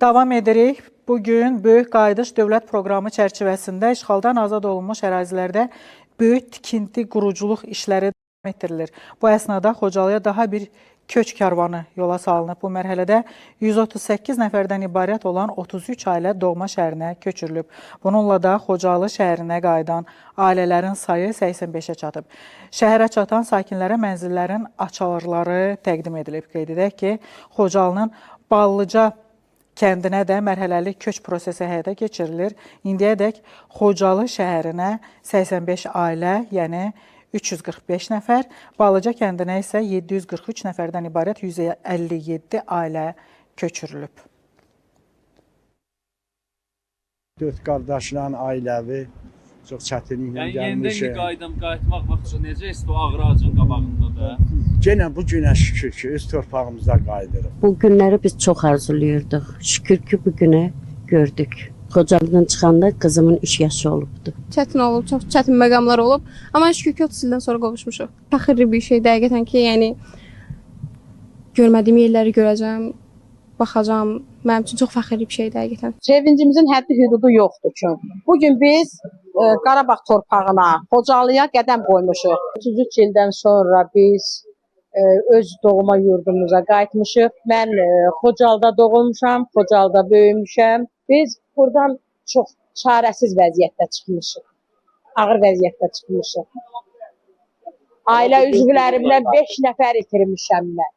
Davam edirik. Bugün Böyük Qayıdış Dövlət Proqramı çərçivəsində işğaldan azad olunmuş ərazilərdə böyük tikinti, quruculuq işləri davam etdirilir. Bu əsnada Xocalıya daha bir köç karvanı yola salınıb. Bu mərhələdə 138 nəfərdən ibarət olan 33 ailə doğma şəhərinə köçürülüb. Bununla da Xocalı şəhərinə qayıdan ailələrin sayı 85-ə çatıb. Şəhərə çatan sakinlərə mənzillərin açarları təqdim edilib. Qeyd edək ki, Xocalının Ballıca kəndinə də mərhələli köç prosesi həyata keçirilir. İndiyədək Xocalı şəhərinə 85 ailə, yəni 345 nəfər, Ballıca kəndinə isə 743 nəfərdən ibarət 157 ailə köçürülüb. 4 qardaşların ailəvi çox çətinliklə gəlmişik. Yenidən qayıtmaq vaxtı necə isti o ağır ağacın qabağında da? Yenə bu günə şükür ki, öz torpağımıza qayıdırıq. Bu günləri biz çox arzuluyurduq. Şükür ki, bu günə gördük. Xocalıdan çıxanda qızımın 3 yaşı olubdu. Çətin olub, çox çətin məqamlar olub. Amma şükür ki, 30 ildən sonra qovuşmuşuq. Fəxirli bir şey dəqiqətən ki, yəni görmədiyim yerləri görəcəm, baxacam. Mənim üçün çox fəxirli bir şey dəqiqətən. Sevincimizin həddi hüdudu yoxdur ki. Bugün biz Qarabağ torpağına, Xocalıya qədəm qoymuşuq. 33 ildən sonra biz öz doğma yurdumuza qayıtmışıq. Mən Xocalıda doğulmuşam, Xocalıda böyümüşəm. Biz buradan çox çarəsiz vəziyyətdə çıxmışıq. Ağır vəziyyətdə çıxmışıq. Ailə üzvlərimlə 5 nəfər itirmişəm mən.